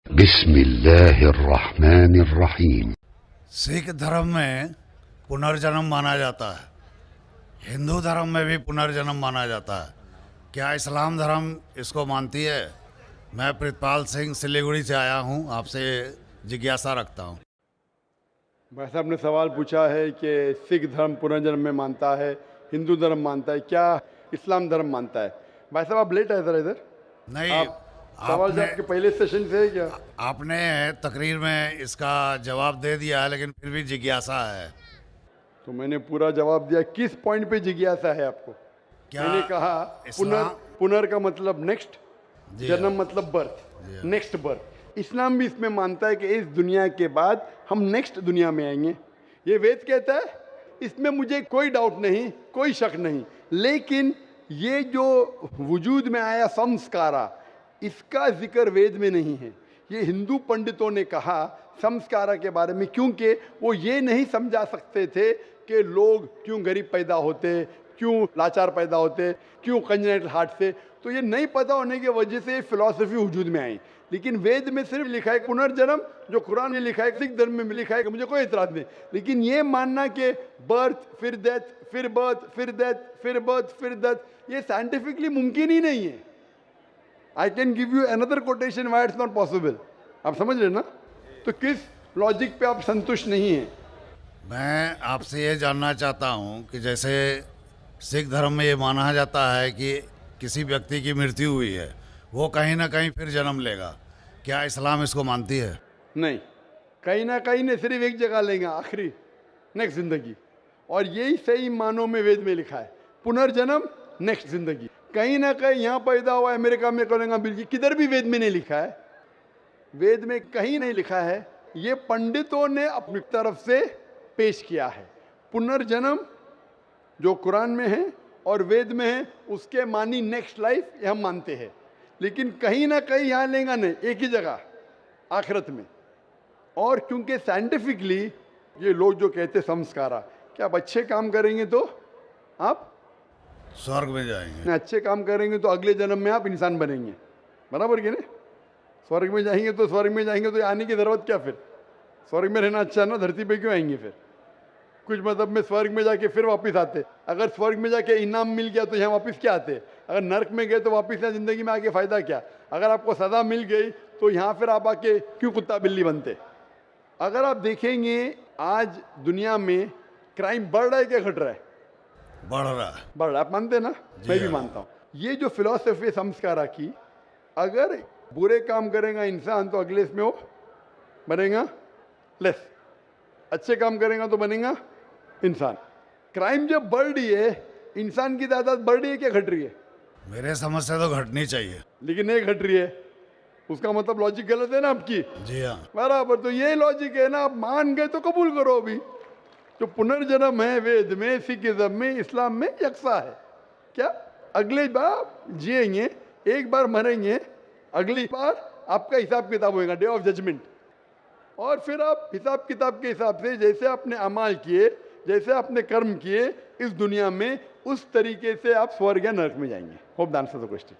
बिस्मिल्लाहिर्रहमानिर्रहीम। सिख धर्म में पुनर्जन्म माना जाता है, हिंदू धर्म में भी पुनर्जन्म माना जाता है। क्या इस्लाम धर्म इसको मानती है? मैं प्रितपाल सिंह सिलीगुड़ी से आया हूँ, आपसे जिज्ञासा रखता हूँ। भाई साहब ने सवाल पूछा है कि सिख धर्म पुनर्जन्म में मानता है, हिंदू धर्म मानता है, क्या इस्लाम धर्म मानता है। भाई साहब आप लेट आए ज़रा इधर। नहीं, सवाल जो आपके पहले सेशन से है क्या? आपने तकरीर में इसका जवाब दे दिया है, लेकिन फिर भी जिज्ञासा है। तो मैंने पूरा जवाब दिया। किस पॉइंट पे जिज्ञासा है आपको? क्या मैंने कहा पुनर का मतलब नेक्स्ट, जी जन्म हाँ। मतलब बर्थ, जी हाँ। Next birth. इस्लाम भी इसमें मानता है कि इस दुनिया के बाद हम नेक्स्ट दुनिया में आएंगे। ये वेद कहता है, इसमें मुझे कोई डाउट नहीं, कोई शक नहीं। लेकिन ये जो वजूद में आया संस्कारा, इसका जिक्र वेद में नहीं है। ये हिंदू पंडितों ने कहा संस्कारा के बारे में, क्योंकि वो ये नहीं समझा सकते थे कि लोग क्यों गरीब पैदा होते, क्यों लाचार पैदा होते, क्यों कंजेनिटल हार्ट से। तो ये नहीं पता होने की वजह से फिलॉसफी वजूद में आई। लेकिन वेद में सिर्फ लिखा है पुनर्जन्म, जो कुरान में लिखा है, सिख धर्म में लिखा है, मुझे कोई इतराज नहीं। लेकिन ये मानना कि बर्थ फिर डेथ, फिर बर्थ फिर डेथ, फिर बर्थ फिर डेथ, ये साइंटिफिकली मुमकिन ही नहीं है। I can give you another quotation why it's not possible. आप समझ रहे ना? तो किस लॉजिक पे आप संतुष्ट नहीं हैं? मैं आपसे ये जानना चाहता हूँ कि जैसे सिख धर्म में ये माना जाता है कि किसी व्यक्ति की मृत्यु हुई है, वो कहीं ना कहीं फिर जन्म लेगा। क्या इस्लाम इसको मानती है? नहीं, कहीं ना कहीं नहीं, सिर्फ एक जगह लेंगे, आखिरी, नेक्स्ट जिंदगी। और यही सही मानों में वेद में लिखा है, पुनर्जन्म नेक्स्ट जिंदगी। कहीं ना कहीं यहाँ पैदा हुआ, अमेरिका में करेंगे, बिल्कुल किधर भी वेद में नहीं लिखा है। वेद में कहीं नहीं लिखा है। ये पंडितों ने अपनी तरफ से पेश किया है। पुनर्जन्म जो कुरान में है और वेद में है, उसके मानी नेक्स्ट लाइफ, ये हम मानते हैं। लेकिन कहीं ना कहीं यहाँ लेंगे नहीं, एक ही जगह, आखिरत में। और क्योंकि साइंटिफिकली ये लोग जो कहते संस्कारा, कि आप अच्छे काम करेंगे तो आप स्वर्ग में जाएंगे, अच्छे काम करेंगे तो अगले जन्म में आप इंसान बनेंगे, बराबर कि नहीं? स्वर्ग में जाएंगे तो स्वर्ग में जाएंगे तो आने की ज़रूरत क्या फिर? स्वर्ग में रहना अच्छा ना, धरती पे क्यों आएंगे फिर? कुछ मतलब में स्वर्ग में जाके फिर वापस आते। अगर स्वर्ग में जाके इनाम मिल गया तो यहाँ वापस क्या आते? अगर नर्क में गए तो वापस यहाँ ज़िंदगी में आके फ़ायदा क्या? अगर आपको सज़ा मिल गई तो यहाँ फिर आप आके क्यों कुत्ता बिल्ली बनते? अगर आप देखेंगे आज दुनिया में क्राइम बढ़ रहा है क्या घट रहा है? बढ़ रहा है। बढ़ रहा है, आप मानते ना? मैं भी हाँ। मानता हूँ। ये जो फिलॉसफी संस्कारा की, अगर बुरे काम करेगा इंसान तो अगले इसमें वो बनेगा लेस, अच्छे काम करेगा तो बनेगा इंसान। क्राइम जब बढ़ रही है, इंसान की तादाद बढ़ रही है क्या घट रही है? मेरे समझ से तो घटनी चाहिए। लेकिन नहीं घट रही है, उसका मतलब लॉजिक गलत है ना आपकी। जी हाँ। बराबर, तो ये लॉजिक है ना, आप मान गए तो कबूल करो। अभी जो पुनर्जन्म है वेद में, सिखिज्म में, इस्लाम में यकसा है। क्या अगले बार जिएंगे, एक बार मरेंगे, अगली बार आपका हिसाब किताब होगा, डे ऑफ जजमेंट। और फिर आप हिसाब किताब के हिसाब से जैसे आपने अमाल किए, जैसे आपने कर्म किए इस दुनिया में, उस तरीके से आप स्वर्ग या नरक में जाएंगे। Hope the answer the question.